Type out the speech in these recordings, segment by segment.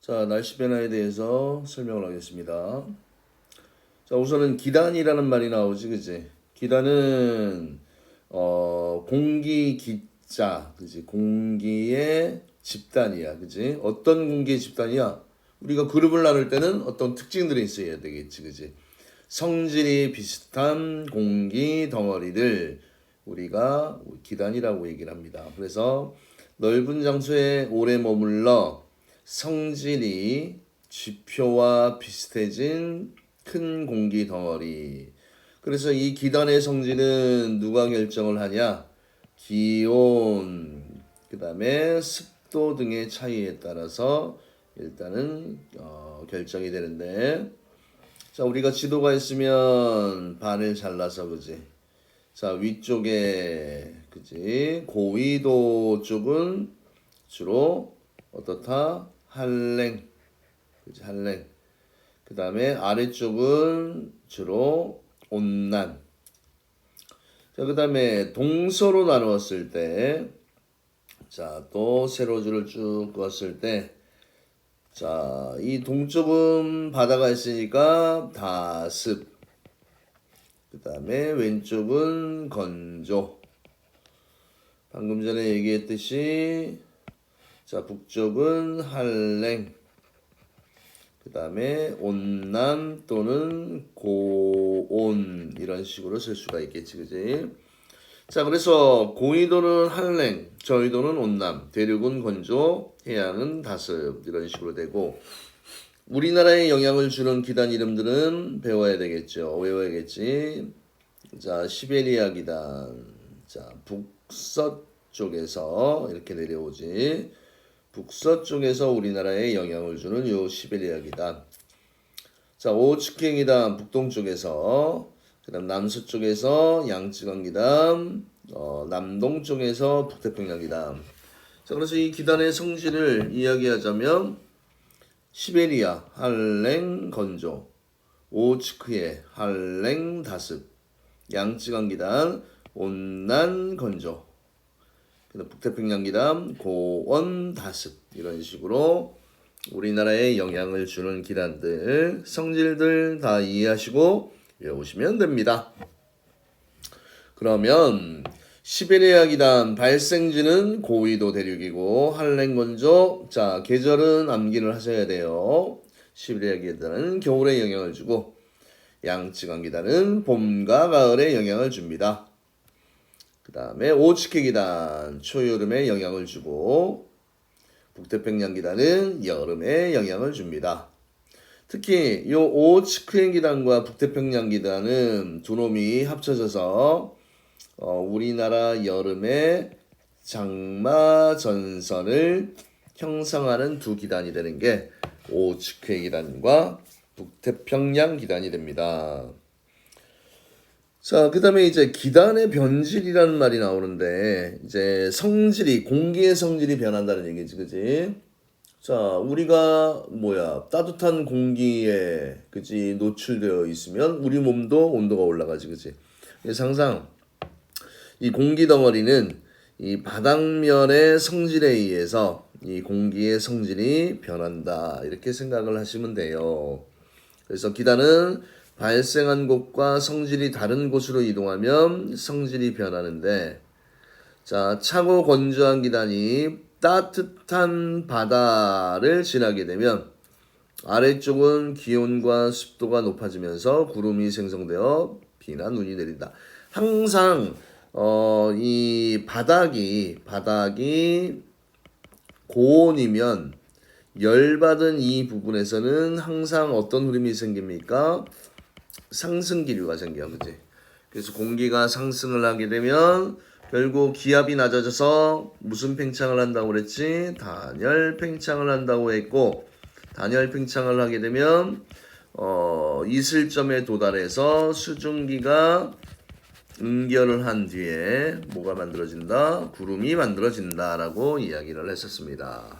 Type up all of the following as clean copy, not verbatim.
자, 날씨 변화에 대해서 설명을 하겠습니다. 자, 우선은 기단이라는 말이 나오지, 그지? 기단은 공기 기자, 그지? 공기의 집단이야, 그지? 어떤 공기의 집단이야? 우리가 그룹을 나눌 때는 어떤 특징들이 있어야 되겠지, 그지? 성질이 비슷한 공기 덩어리를 우리가 기단이라고 얘기를 합니다. 그래서 넓은 장소에 오래 머물러 성질이 지표와 비슷해진 큰 공기 덩어리. 그래서 이 기단의 성질은 누가 결정을 하냐? 기온, 그 다음에 습도 등의 차이에 따라서 일단은 결정이 되는데, 자, 우리가 지도가 있으면 반을 잘라서, 그지? 자, 위쪽에, 그지? 고위도 쪽은 주로 어떻다? 한랭, 그지? 한랭. 그 다음에 아래쪽은 주로 온난. 자, 그 다음에 동서로 나누었을 때, 자, 또 세로줄을 쭉 그었을 때, 자, 이 동쪽은 바다가 있으니까 다습. 그 다음에 왼쪽은 건조. 방금 전에 얘기했듯이, 자, 북쪽은 한랭. 그 다음에 온남 또는 고온 이런 식으로 쓸 수가 있겠지, 그지? 자, 그래서 고위도는 한랭, 저위도는 온남, 대륙은 건조, 해양은 다습 이런 식으로 되고, 우리나라에 영향을 주는 기단 이름들은 배워야 되겠죠. 외워야겠지. 자, 시베리아 기단. 자, 북서쪽에서 이렇게 내려오지. 북서쪽에서 우리나라에 영향을 주는 요 시베리아 기단. 자, 오츠킹 기단 북동쪽에서, 그다음 남서쪽에서 양쯔강 기단, 남동쪽에서 북태평양 기단. 자, 그래서 이 기단의 성질을 이야기하자면 시베리아 한랭 건조, 오츠크의 한랭 다습, 양쯔강 기단 온난 건조, 북태평양 기단 고온 다습 이런 식으로 우리나라에 영향을 주는 기단들 성질들 다 이해하시고 외우시면 됩니다. 그러면 시베리아 기단 발생지는 고위도 대륙이고 한랭 건조, 자, 계절은 암기를 하셔야 돼요. 시베리아 기단은 겨울에 영향을 주고 양쯔강 기단은 봄과 가을에 영향을 줍니다. 그 다음에 오츠케 기단 초여름에 영향을 주고 북태평양 기단은 여름에 영향을 줍니다. 특히 이 오츠케 기단과 북태평양 기단은 두 놈이 합쳐져서 우리나라 여름에 장마 전선을 형성하는 두 기단이 되는 게 오츠케 기단과 북태평양 기단이 됩니다. 자, 그 다음에 이제 기단의 변질이라는 말이 나오는데, 이제 성질이, 공기의 성질이 변한다는 얘기지, 그지? 자, 우리가, 따뜻한 공기에, 그지, 노출되어 있으면 우리 몸도 온도가 올라가지, 그지? 그래서 항상 이 공기 덩어리는 이 바닥면의 성질에 의해서 이 공기의 성질이 변한다. 이렇게 생각을 하시면 돼요. 그래서 기단은 발생한 곳과 성질이 다른 곳으로 이동하면 성질이 변하는데, 자, 차고 건조한 기단이 따뜻한 바다를 지나게 되면 아래쪽은 기온과 습도가 높아지면서 구름이 생성되어 비나 눈이 내린다. 항상 이 바닥이 고온이면 열받은 이 부분에서는 항상 어떤 흐름이 생깁니까? 상승 기류가 생겨, 그지? 그래서 공기가 상승을 하게 되면 결국 기압이 낮아져서 무슨 팽창을 한다고 그랬지? 단열 팽창을 한다고 했고, 단열 팽창을 하게 되면 이슬점에 도달해서 수증기가 응결을 한 뒤에 뭐가 만들어진다? 구름이 만들어진다라고 이야기를 했었습니다.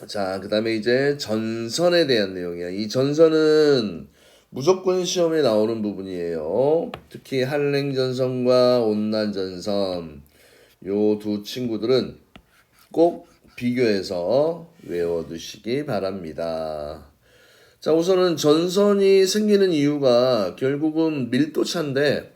자, 그 다음에 이제 전선에 대한 내용이야. 이 전선은 무조건 시험에 나오는 부분이에요. 특히 한랭전선과 온난전선 요 두 친구들은 꼭 비교해서 외워두시기 바랍니다. 자, 우선은 전선이 생기는 이유가 결국은 밀도차인데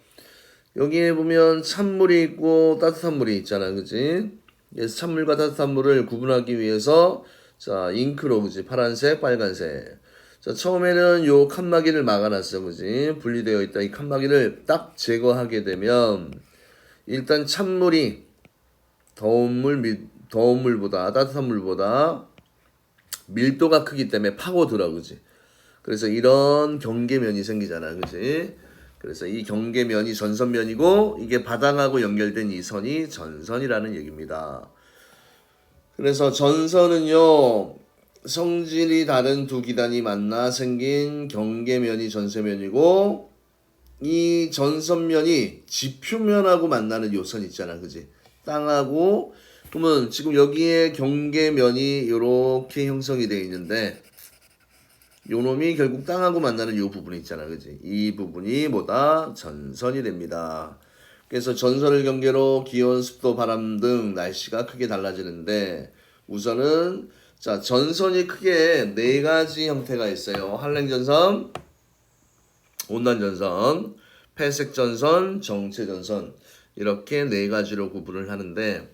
여기에 보면 찬물이 있고 따뜻한 물이 있잖아, 그지? 그래서 찬물과 따뜻한 물을 구분하기 위해서 자, 잉크로, 그지? 파란색, 빨간색. 자, 처음에는 요 칸막이를 막아놨어, 그지? 분리되어 있다. 이 칸막이를 딱 제거하게 되면 일단 찬물이 더운 물보다, 따뜻한 물보다 밀도가 크기 때문에 파고들어, 그지? 그래서 이런 경계면이 생기잖아, 그지? 그래서 이 경계면이 전선면이고 이게 바닥하고 연결된 이 선이 전선이라는 얘기입니다. 그래서 전선은요, 성질이 다른 두 기단이 만나 생긴 경계면이 전세면이고 이 전선면이 지표면하고 만나는 요선 있잖아, 그지? 땅하고 그러면 지금 여기에 경계면이 이렇게 형성이 되어 있는데 요 놈이 결국 땅하고 만나는 요 부분이 있잖아, 그지? 이 부분이 뭐다? 전선이 됩니다. 그래서 전선을 경계로 기온, 습도, 바람 등 날씨가 크게 달라지는데 우선은 자, 전선이 크게 네 가지 형태가 있어요. 한랭전선, 온난전선, 폐색전선, 정체전선 이렇게 네 가지로 구분을 하는데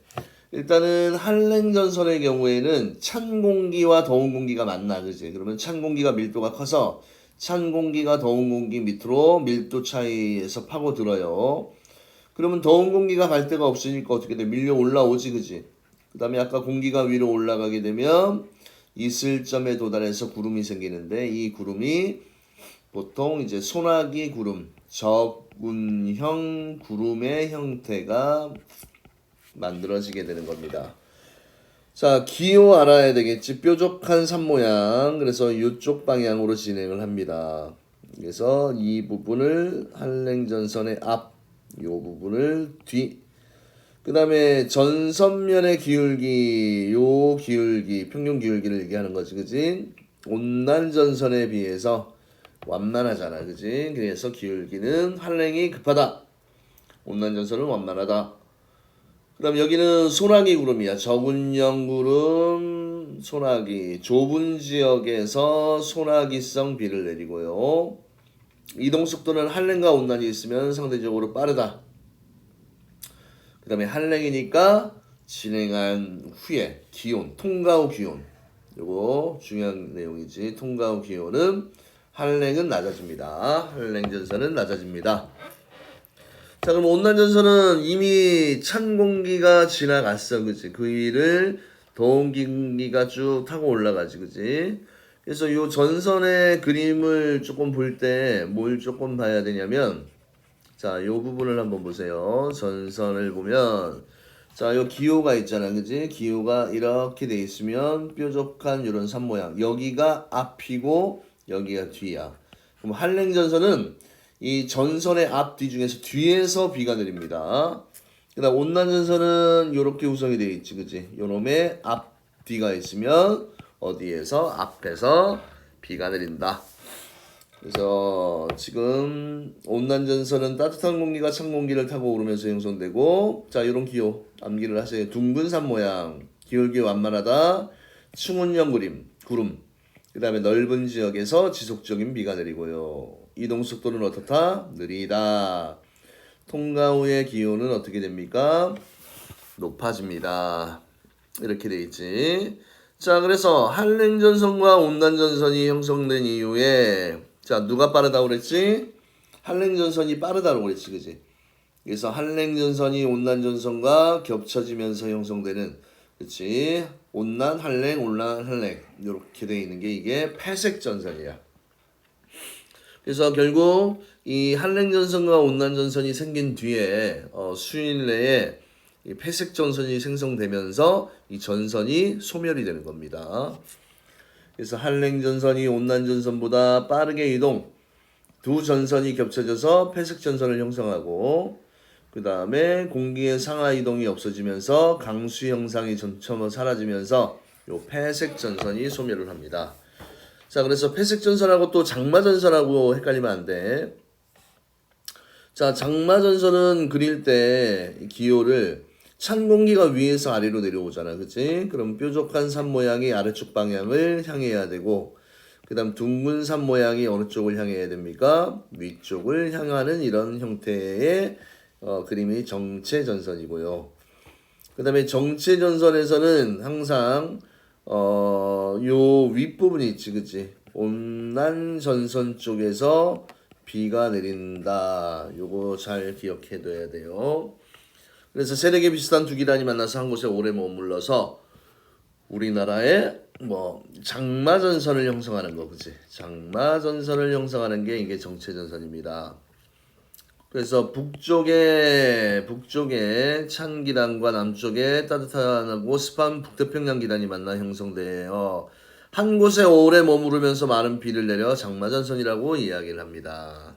일단은 한랭전선의 경우에는 찬 공기와 더운 공기가 만나, 그지? 그러면 찬 공기가 밀도가 커서 찬 공기가 더운 공기 밑으로 밀도 차이에서 파고들어요. 그러면 더운 공기가 갈 데가 없으니까 어떻게 돼? 밀려 올라오지, 그지? 그 다음에 아까 공기가 위로 올라가게 되면 이슬점에 도달해서 구름이 생기는데 이 구름이 보통 이제 소나기 구름, 적운형 구름의 형태가 만들어지게 되는 겁니다. 자, 기호 알아야 되겠지. 뾰족한 산 모양. 그래서 이쪽 방향으로 진행을 합니다. 그래서 이 부분을 한랭전선의 앞, 이 부분을 뒤. 그 다음에 전선면의 기울기, 요 기울기, 평균 기울기를 얘기하는 거지, 그지? 온난전선에 비해서 완만하잖아, 그지? 그래서 기울기는 한랭이 급하다. 온난전선은 완만하다. 그 다음 여기는 소나기 구름이야. 적운형 구름, 소나기. 좁은 지역에서 소나기성 비를 내리고요. 이동속도는 한랭과 온난이 있으면 상대적으로 빠르다. 그 다음에 한랭이니까 진행한 후에 기온, 통과 후 기온. 요거 중요한 내용이지. 통과 후 기온은 한랭은 낮아집니다. 한랭전선은 낮아집니다. 자, 그럼 온난전선은 이미 찬 공기가 지나갔어, 그지? 그 위를 더운 공기가 쭉 타고 올라가지, 그지? 그래서 요 전선의 그림을 조금 볼 때 뭘 조금 봐야 되냐면, 자, 요 부분을 한번 보세요. 전선을 보면, 자, 요 기호가 있잖아, 그지? 기호가 이렇게 돼 있으면 뾰족한 요런 산 모양. 여기가 앞이고 여기가 뒤야. 그럼 한랭전선은 이 전선의 앞, 뒤 중에서 뒤에서 비가 내립니다. 그 다음 온난전선은 요렇게 구성이 되어 있지, 그지? 요놈의 앞, 뒤가 있으면 어디에서? 앞에서 비가 내린다. 그래서 지금 온난전선은 따뜻한 공기가 찬 공기를 타고 오르면서 형성되고, 자, 요런 기호 암기를 하세요. 둥근 산 모양, 기울기 완만하다, 층운형 구름. 그 다음에 넓은 지역에서 지속적인 비가 내리고요. 이동 속도는 어떻다? 느리다. 통과 후의 기온은 어떻게 됩니까? 높아집니다. 이렇게 돼 있지. 자, 그래서 한랭전선과 온난전선이 형성된 이후에 자, 누가 빠르다고 그랬지? 한랭전선이 빠르다고 그랬지, 그지? 그래서 한랭전선이 온난전선과 겹쳐지면서 형성되는, 그치? 온난, 한랭, 온난, 한랭 이렇게 돼 있는 게 이게 폐색전선이야. 그래서 결국 이 한랭전선과 온난전선이 생긴 뒤에 수일 내에 이 폐색전선이 생성되면서 이 전선이 소멸이 되는 겁니다. 그래서 한랭전선이 온난전선보다 빠르게 이동, 두 전선이 겹쳐져서 폐색전선을 형성하고 그 다음에 공기의 상하 이동이 없어지면서 강수 형상이 점점 사라지면서 요 폐색전선이 소멸을 합니다. 자, 그래서 폐색전선하고 또 장마전선하고 헷갈리면 안 돼. 자, 장마전선은 그릴 때 기호를 찬 공기가 위에서 아래로 내려오잖아. 그치? 그럼 뾰족한 산 모양이 아래쪽 방향을 향해야 되고, 그 다음 둥근 산 모양이 어느 쪽을 향해야 됩니까? 위쪽을 향하는 이런 형태의 그림이 정체전선이고요. 그 다음에 정체전선에서는 항상 요 윗부분이 있지, 그치? 온난전선 쪽에서 비가 내린다. 요거 잘 기억해둬야 돼요. 그래서 세력이 비슷한 두 기단이 만나서 한 곳에 오래 머물러서 우리나라의 뭐 장마전선을 형성하는 거, 그치? 장마전선을 형성하는 게 이게 정체전선입니다. 그래서 북쪽에 찬 기단과 남쪽에 따뜻하고 습한 북태평양 기단이 만나 형성돼요. 한 곳에 오래 머무르면서 많은 비를 내려 장마전선이라고 이야기를 합니다.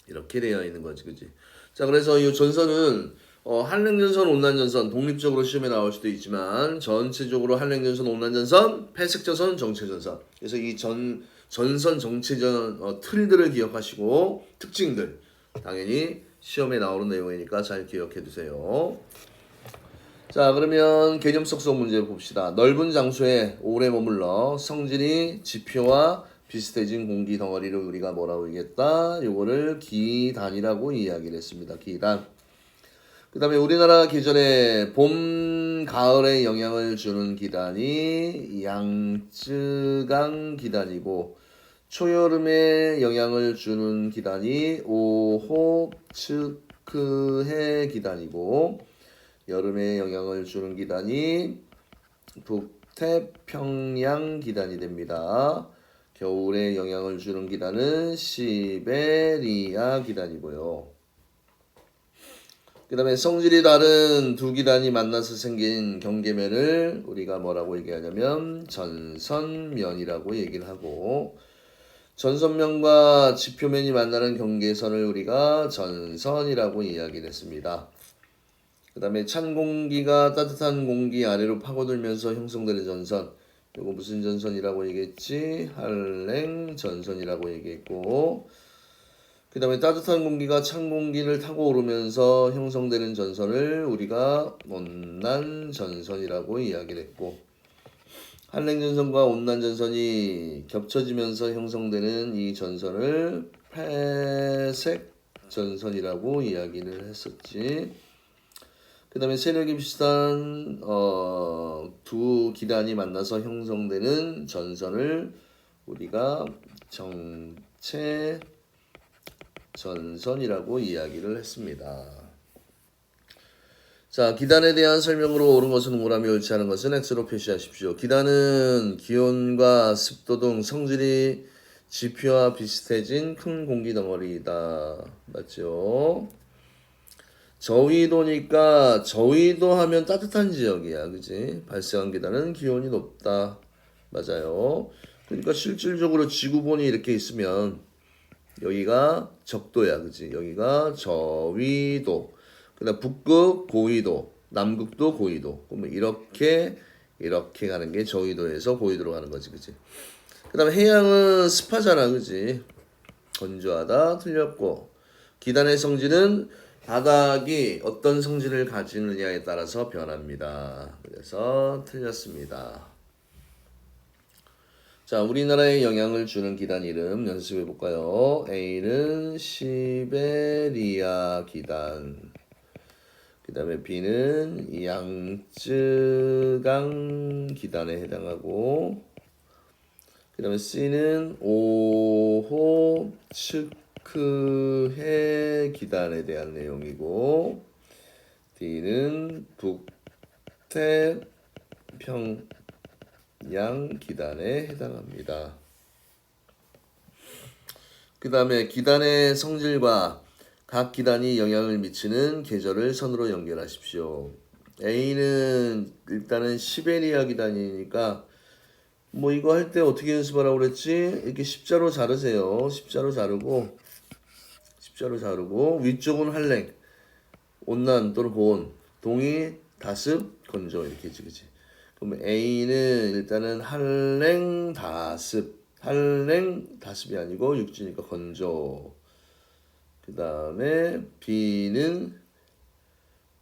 이렇게 되어 있는 거지, 그치? 자, 그래서 이 전선은 한랭전선, 온난전선 독립적으로 시험에 나올 수도 있지만 전체적으로 한랭전선, 온난전선, 폐색전선, 정체전선. 그래서 이 전선 정체전 틀들을 기억하시고 특징들 당연히 시험에 나오는 내용이니까 잘 기억해 두세요. 자, 그러면 개념 속성 문제 봅시다. 넓은 장소에 오래 머물러 성질이 지표와 비슷해진 공기 덩어리를 우리가 뭐라고 얘기했다? 요거를 기단이라고 이야기를 했습니다. 기단. 그 다음에 우리나라 계절에 봄, 가을에 영향을 주는 기단이 양쯔강 기단이고, 초여름에 영향을 주는 기단이 오호츠크해 기단이고, 여름에 영향을 주는 기단이 북태평양 기단이 됩니다. 겨울에 영향을 주는 기단은 시베리아 기단이고요. 그 다음에 성질이 다른 두 기단이 만나서 생긴 경계면을 우리가 뭐라고 얘기하냐면 전선면이라고 얘기를 하고, 전선면과 지표면이 만나는 경계선을 우리가 전선이라고 이야기를 했습니다. 그 다음에 찬 공기가 따뜻한 공기 아래로 파고들면서 형성되는 전선, 이거 무슨 전선이라고 얘기했지? 한랭 전선이라고 얘기했고, 그 다음에 따뜻한 공기가 찬 공기를 타고 오르면서 형성되는 전선을 우리가 온난전선이라고 이야기를 했고, 한랭전선과 온난전선이 겹쳐지면서 형성되는 이 전선을 회색전선이라고 이야기를 했었지. 그 다음에 세력이 비슷한 두 기단이 만나서 형성되는 전선을 우리가 정체 전선이라고 이야기를 했습니다. 자, 기단에 대한 설명으로 옳은 것은 동그라미, 옳지 않은 것은 X로 표시하십시오. 기단은 기온과 습도 등 성질이 지표와 비슷해진 큰 공기 덩어리이다. 맞죠? 저위도니까 저위도 하면 따뜻한 지역이야. 그지? 발생한 기단은 기온이 높다. 맞아요. 그러니까 실질적으로 지구본이 이렇게 있으면 여기가 적도야, 그치? 여기가 저위도, 그다음 북극 고위도, 남극도 고위도. 그러면 이렇게 가는 게 저위도에서 고위도로 가는 거지, 그치? 그다음에 해양은 습하잖아, 그치? 건조하다, 틀렸고, 기단의 성질은 바닥이 어떤 성질을 가지느냐에 따라서 변합니다. 그래서 틀렸습니다. 자, 우리나라에 영향을 주는 기단 이름 연습해 볼까요? A는 시베리아 기단, 그 다음에 B는 양쯔강 기단에 해당하고, 그 다음에 C는 오호츠크해 기단에 대한 내용이고, D는 북태평양 기단에 해당합니다. 그 다음에 기단의 성질과 각 기단이 영향을 미치는 계절을 선으로 연결하십시오. A는 일단은 시베리아 기단이니까 뭐 이거 할 때 어떻게 연습하라고 그랬지? 이렇게 십자로 자르세요. 십자로 자르고 위쪽은 한랭, 온난 또는 고온, 동이, 다습, 건조 이렇게 했지, 그치? 그럼 A는 일단은 한랭 다습이 아니고 육지니까 건조. 그 다음에 B는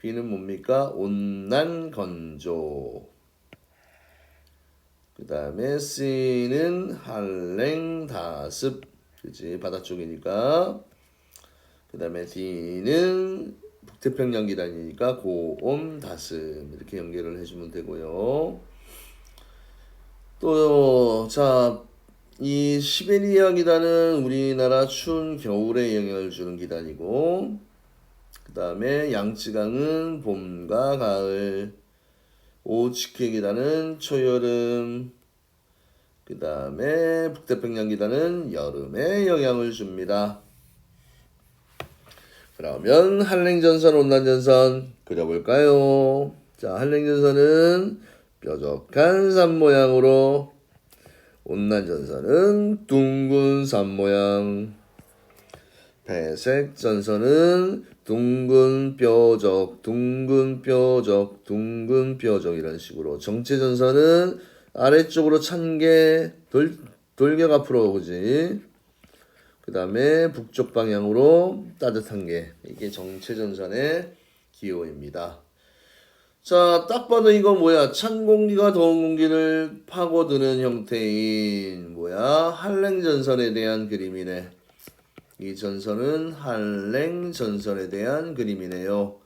B는 뭡니까? 온난 건조. 그 다음에 C는 한랭 다습. 그치? 바다 쪽이니까. 그 다음에 D는 북태평양 기단이니까 고온 다습. 이렇게 연결을 해주면 되고요. 또, 자, 이 시베리아 기단은 우리나라 추운 겨울에 영향을 주는 기단이고, 그 다음에 양쯔강은 봄과 가을, 오호츠크의 기단은 초여름, 그 다음에 북태평양 기단은 여름에 영향을 줍니다. 그러면 한랭전선, 온난전선 그려볼까요? 자, 한랭전선은 뾰족한 산 모양으로, 온난전선은 둥근 산 모양, 배색 전선은 둥근 뾰족, 둥근 뾰족, 둥근 뾰족 이런 식으로. 정체 전선은 아래쪽으로 찬 게 돌격 앞으로 오지. 그 다음에 북쪽 방향으로 따뜻한 게, 이게 정체 전선의 기호입니다. 자, 딱 봐도 이거 뭐야? 찬 공기가 더운 공기를 파고드는 형태인 뭐야? 한랭전선에 대한 그림이네. 이 전선은 한랭전선에 대한 그림이네요.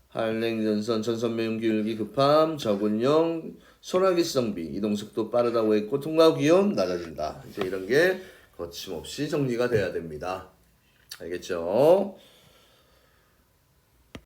한랭전선 전선 매운 기울기 급함 적은영 소나기 수정비 이동속도 빠르다고 했고 통과 기온 낮아진다. 이제 이런 게 거침없이 정리가 돼야 됩니다. 알겠죠?